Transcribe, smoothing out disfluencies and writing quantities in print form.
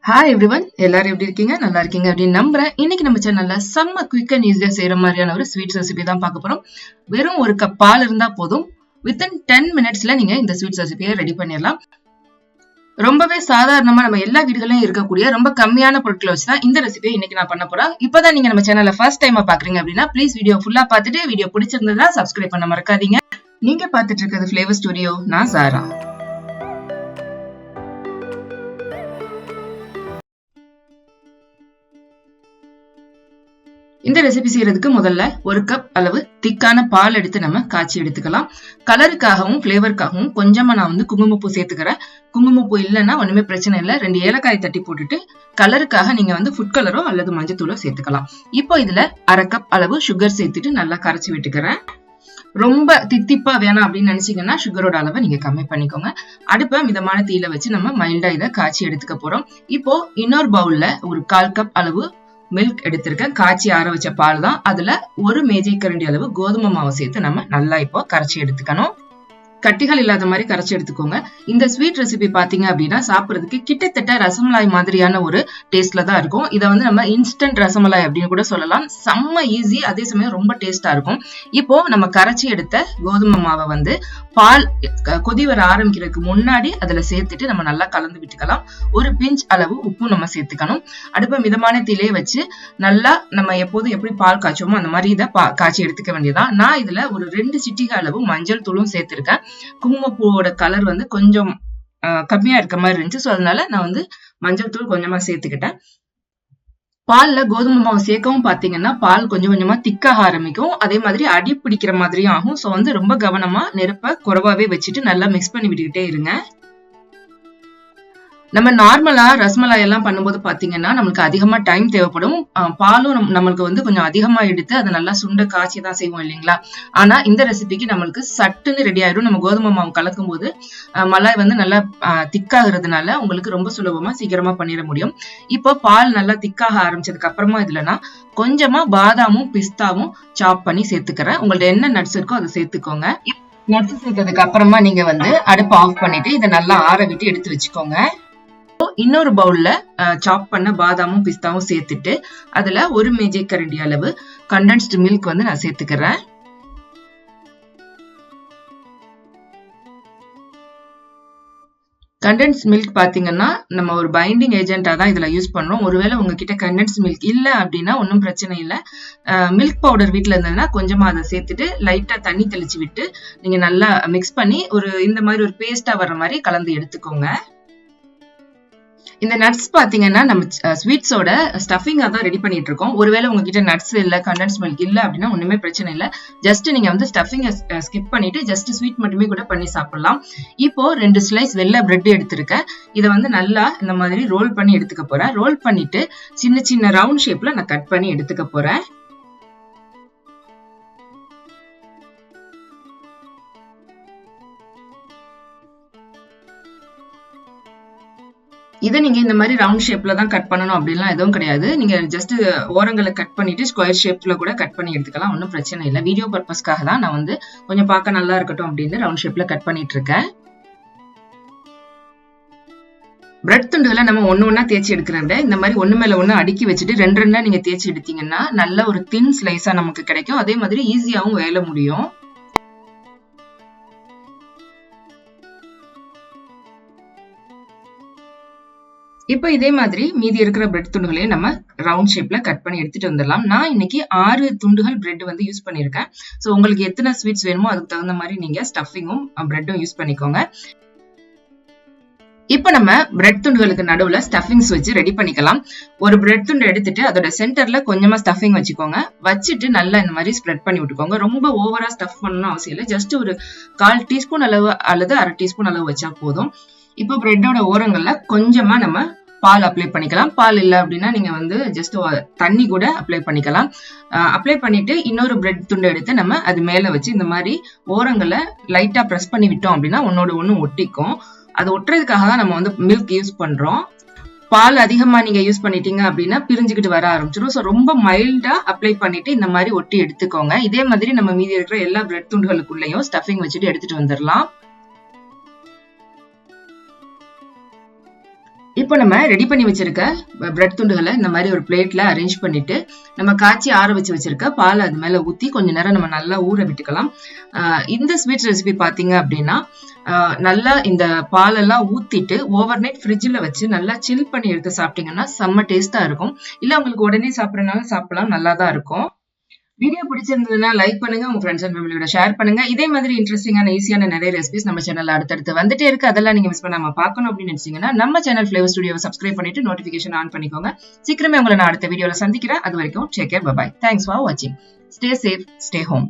Hi everyone, எல்லாரும் எப்படி இருக்கீங்க? நல்லா இருக்கீங்க அப்படின்னு நம்புறேன். இன்னைக்கு நம்ம சேனல்ல செம்ம குயிக் அண்ட் ஈஸியா செய்யற மாதிரியான ஒரு ஸ்வீட் ரெசிபி தான் பார்க்க போறோம். வெறும் ஒரு கப் பால் இருந்தா போதும், வித்தின் 10 மினிட்ஸ்ல நீங்க இந்த ஸ்வீட் ரெசிபியை ரெடி பண்ணிடலாம். ரொம்பவே சாதாரணமா நம்ம எல்லா வீடுகளிலும் இருக்கக்கூடிய ரொம்ப கம்மியான பொருட்களை வச்சுதான் இந்த ரெசிபியை இன்னைக்கு நான் பண்ண போறேன். இப்பதான் நீங்க நம்ம சேனல்ல ஃபர்ஸ்ட் டைமா பாக்குறீங்க அப்படின்னா ப்ளீஸ் வீடியோ ஃபுல்லா பார்த்துட்டு வீடியோ பிடிச்சிருந்ததுன்னா சப்ஸ்கிரைப் பண்ண மறக்காதீங்க. நீங்க பார்த்துட்டு இருக்கிறது ஃபிளேவர் ஸ்டுடியோ. நான் சாரா. இந்த ரெசிபி செய்யறதுக்கு முதல்ல ஒரு கப் அளவு திக்கான பால் எடுத்து நம்ம காய்ச்சி எடுத்துக்கலாம். கலருக்காகவும் பிளேவருக்காகவும் கொஞ்சமா நான் குங்குமப்பூ சேர்த்துக்கிறேன். குங்குமப்பூ இல்லைன்னா ஒண்ணுமே பிரச்சனை இல்லை. 2 ஏலக்காய் தட்டி போட்டுட்டு கலருக்காக நீங்க ஃபுட் கலரோ அல்லது மஞ்சத்தூளோ சேர்த்துக்கலாம். இப்போ இதுல அரை கப் அளவு சுகர் சேர்த்துட்டு நல்லா கரைச்சி விட்டுக்கிறேன். ரொம்ப தித்திப்பா வேணாம் அப்படின்னு நினைச்சீங்கன்னா சுகரோட அளவை நீங்க கம்மி பண்ணிக்கோங்க. அடுப்பை மிதமான தீயில வச்சு நம்ம மைல்டா இதை காய்ச்சி எடுத்துக்க போறோம். இப்போ இன்னொரு பவுல்ல ஒரு 1/4 கப் அளவு மில்க் எடுத்திருக்கேன். காய்ச்சி ஆற வச்ச பால் தான். அதுல ஒரு மேஜை கரண்டி அளவு கோதுமை மாவு சேர்த்து நம்ம நல்லா இப்போ கரைச்சி எடுத்துக்கணும். கட்டிகள் இல்லாத மாதிரி கரைச்சி எடுத்துக்கோங்க. இந்த ஸ்வீட் ரெசிபி பாத்தீங்க அப்படின்னா சாப்பிடறதுக்கு கிட்டத்தட்ட ரசமலாய் மாதிரியான ஒரு டேஸ்ட்ல தான் இருக்கும். இதை நம்ம இன்ஸ்டன்ட் ரசமலாய் அப்படின்னு கூட சொல்லலாம். செம்ம ஈஸி, அதே சமயம் ரொம்ப டேஸ்டா இருக்கும். இப்போ நம்ம கரைச்சி எடுத்த கோதுமை மாவை பால் கொதி வர ஆரம்பிக்கிறதுக்கு முன்னாடி அதுல சேர்த்துட்டு நம்ம நல்லா கலந்து விட்டுக்கலாம். ஒரு பிஞ்ச் அளவு உப்பு நம்ம சேர்த்துக்கணும். அடுப்பை மிதமான தீயிலே வச்சு நல்லா நம்ம எப்போதும் எப்படி பால் காய்ச்சோமோ அந்த மாதிரி இதை காய்ச்சி எடுத்துக்க வேண்டியதான். நான் இதுல ஒரு 2 சிட்டிகை அளவு மஞ்சள் தூளும் சேர்த்திருக்கேன். குங்குமப்பூவோட கலர் கொஞ்சம் கம்மியா இருக்க மாதிரி இருந்துச்சு. சோ அதனால நான் மஞ்சள் தூள் கொஞ்சமா சேர்த்துக்கிட்டேன். பால்ல கோதுமை மாவு சேர்க்கவும் பாத்தீங்கன்னா பால் கொஞ்சம் கொஞ்சமா திக்காக ஆரம்பிக்கும். அதே மாதிரி அடி பிடிக்கிற மாதிரியும் ஆகும். சோ ரொம்ப கவனமா நெருப்பை குறைவாவே வச்சுட்டு நல்லா மிக்ஸ் பண்ணி விட்டுக்கிட்டே இருங்க. நம்ம நார்மலா ரசமலாய் எல்லாம் பண்ணும்போது பாத்தீங்கன்னா நம்மளுக்கு அதிகமா டைம் தேவைப்படும். பாலும் நம்மளுக்கு கொஞ்சம் அதிகமா எடுத்து அதை நல்லா சுண்ட காய்ச்சி தான் செய்வோம் இல்லைங்களா? ஆனா இந்த ரெசிபிக்கு நம்மளுக்கு சட்டுன்னு ரெடி ஆயிடும். நம்ம கோதுமை மாவு கலக்கும் போது மலாய் நல்லா திக்காகிறதுனால உங்களுக்கு ரொம்ப சுலபமா சீக்கிரமா பண்ணிட முடியும். இப்போ பால் நல்லா திக்காக ஆரம்பிச்சதுக்கு அப்புறமா இதுல நான் கொஞ்சமா பாதாமும் பிஸ்தாவும் சாப் பண்ணி சேர்த்துக்கிறேன். உங்கள்ட்ட என்ன நட்ஸ் இருக்கோ அதை சேர்த்துக்கோங்க. நட்ஸ் சேர்த்ததுக்கு அப்புறமா நீங்க அடுப்பை ஆஃப் பண்ணிட்டு இதை நல்லா ஆற விட்டு எடுத்து வச்சுக்கோங்க. இன்னொரு பவுல்ல சாப் பண்ண பாதாமும் பிஸ்தாவும் சேர்த்துட்டு அதுல ஒரு மேஜை கரண்டி அளவு கண்டென்ஸ்டு மில்க் நான் சேர்த்துக்கிறேன். கண்டென்ஸ் மில்க் பாத்தீங்கன்னா நம்ம ஒரு பைண்டிங் ஏஜென்டா தான் இதுல யூஸ் பண்றோம். ஒருவேளை உங்ககிட்ட கண்டென்ஸ் மில்க் இல்ல அப்படின்னா ஒன்னும் பிரச்சனை இல்ல. மில்க் பவுடர் வீட்டுல இருந்ததுன்னா கொஞ்சமா அதை சேர்த்துட்டு லைட்டா தண்ணி தெளிச்சு விட்டு நீங்க நல்லா மிக்ஸ் பண்ணி இந்த மாதிரி ஒரு பேஸ்டா வர்ற மாதிரி கலந்து எடுத்துக்கோங்க. இந்த நட்ஸ் பாத்தீங்கன்னா நம்ம ஸ்வீட்ஸோட ஸ்டஃபிங்கா தான் ரெடி பண்ணிட்டு இருக்கோம். ஒருவேளை உங்ககிட்ட நட்ஸ் இல்ல கண்டென்ஸ் மில்க் இல்ல அப்படின்னா ஒண்ணுமே பிரச்சனை இல்ல. ஜஸ்ட் நீங்க ஸ்டஃபிங்க ஸ்கிப் பண்ணிட்டு ஜஸ்ட் ஸ்வீட் மட்டுமே கூட பண்ணி சாப்பிடலாம். இப்போ 2 ஸ்லைஸ் வெள்ளை பிரெட் எடுத்திருக்கேன். இதை நல்லா இந்த மாதிரி ரோல் பண்ணி எடுத்துக்க போறேன். ரோல் பண்ணிட்டு சின்ன சின்ன ரவுண்ட் ஷேப்ல நான் கட் பண்ணி எடுத்துக்க போறேன். இதை நீங்க இந்த மாதிரி ரவுண்ட் ஷேப்ல தான் கட் பண்ணணும் அப்படின்லாம் எதுவும் கிடையாது. நீங்க ஜஸ்ட் ஓரங்களை கட் பண்ணிட்டு ஸ்கொயர் ஷேப்ல கூட கட் பண்ணி எடுத்துக்கலாம். ஒன்னும் பிரச்சனை இல்லை. வீடியோ பர்பஸ்க்காக தான் நான் கொஞ்சம் பார்க்க நல்லா இருக்கட்டும் அப்படின்னு ரவுண்ட் ஷேப்ல கட் பண்ணிட்டு இருக்கேன். பிரெட் துண்டுகளை நம்ம ஒண்ணா தேய்ச்சி எடுக்கிறத விட இந்த மாதிரி ஒண்ணு மேல ஒண்ணு அடுக்கி வச்சுட்டு 2 நீங்க தேய்ச்சி எடுத்தீங்கன்னா நல்ல ஒரு தின் ஸ்லைஸா நமக்கு கிடைக்கும். அதே மாதிரி ஈஸியாவும் வேலை முடியும். இப்போ இதே மாதிரி மீதி இருக்கிற பிரெட் துண்டுகளையும் நம்ம ரவுண்ட் ஷேப்ல கட் பண்ணி எடுத்துட்டு வந்துடலாம். நான் இன்னைக்கு 6 துண்டுகள் பிரெட் யூஸ் பண்ணிருக்கேன். சோ உங்களுக்கு எத்தனை ஸ்வீட்ஸ் வேணுமோ அதுக்கு தகுந்த மாதிரி நீங்க ஸ்டஃபிங்கும் பிரெட்டும் யூஸ் பண்ணிக்கோங்க. இப்ப நம்ம பிரெட் துண்டுகளுக்கு நடுவுல ஸ்டஃபிங்ஸ் வச்சு ரெடி பண்ணிக்கலாம். ஒரு பிரெட் துண்டு எடுத்துட்டு அதோட சென்டர்ல கொஞ்சமா ஸ்டஃபிங் வச்சுக்கோங்க. வச்சுட்டு நல்லா இந்த மாதிரி ஸ்ப்ரெட் பண்ணி விட்டுக்கோங்க. ரொம்ப ஓவரா ஸ்டஃப் பண்ணணும் அவசியம் இல்லை. ஜஸ்ட் ஒரு 1/4 டீஸ்பூன் அளவு அல்லது 1/2 டீஸ்பூன் அளவு வச்சா போதும். இப்போ பிரெட்டோட ஓரங்கள்ல கொஞ்சமா நம்ம பால் அப்ளை பண்ணிக்கலாம். பால் இல்ல அப்படின்னா நீங்க ஜஸ்ட் தண்ணி கூட அப்ளை பண்ணிக்கலாம். அப்ளை பண்ணிட்டு இன்னொரு பிரெட் துண்டு எடுத்து நம்ம அது மேல வச்சு இந்த மாதிரி ஓரங்களை லைட்டா பிரஸ் பண்ணி விட்டோம் அப்படின்னா ஒன்னோட ஒண்ணு ஒட்டிக்கும். அது ஒட்டுறதுக்காக தான் நம்ம மில்க் யூஸ் பண்றோம். பால் அதிகமா நீங்க யூஸ் பண்ணிட்டீங்க அப்படின்னா பிரிஞ்சுக்கிட்டு வர ஆரம்பிச்சிடும். சோ ரொம்ப மைல்டா அப்ளை பண்ணிட்டு இந்த மாதிரி ஒட்டி எடுத்துக்கோங்க. இதே மாதிரி நம்ம மீதி இருக்கிற எல்லா பிரெட் துண்டுகளுக்குள்ளேயும் ஸ்டஃபிங் வச்சுட்டு எடுத்துட்டு வந்துடலாம். இப்போ நம்ம ரெடி பண்ணி வச்சிருக்க பிரெட் துண்டுகளை இந்த மாதிரி ஒரு பிளேட்ல அரேஞ்ச் பண்ணிட்டு நம்ம காய்ச்சி ஆற வச்சிருக்க பால் அது மேல ஊத்தி கொஞ்ச நேரம் நம்ம நல்லா ஊற விட்டுக்கலாம். இந்த ஸ்வீட் ரெசிபி பாத்தீங்க அப்படின்னா நல்லா இந்த பாலெல்லாம் ஊத்திட்டு ஓவர் நைட் ஃப்ரிட்ஜில் வச்சு நல்லா சில் பண்ணி எடுத்து சாப்பிட்டீங்கன்னா செம்ம டேஸ்டா இருக்கும். இல்ல உங்களுக்கு உடனே சாப்பிடறதுனாலும் சாப்பிடலாம், நல்லா தான் இருக்கும். வீடியோ பிடிச்சிருந்ததுன்னா லைக் பண்ணுங்க, உங்க ஃப்ரெண்ட்ஸ் அண்ட் ஃபேமிலியோட ஷேர் பண்ணுங்க. இதே மாதிரி இன்ட்ரெஸ்டிங்கான ஈஸியான நிறைய ரெசிபிஸ் நம்ம சேனல்ல அடுத்தடுத்து வந்துட்டே இருக்கு. அதெல்லாம் நீங்க மிஸ் பண்ணாம பார்க்கணும் அப்படின்னு நினைச்சீங்கன்னா நம்ம சேனல் ஃபிளேவர் ஸ்டுடியோவை சப்ஸ்கிரைப் பண்ணிட்டு நோட்டிபிகேஷன் ஆன் பண்ணிக்கோங்க. சீக்கிரமே உங்களை நான் அடுத்த வீடியோல சந்திக்கிறேன். அது வரைக்கும் take care, bye bye. Thanks for வாட்சிங். Stay safe, stay home.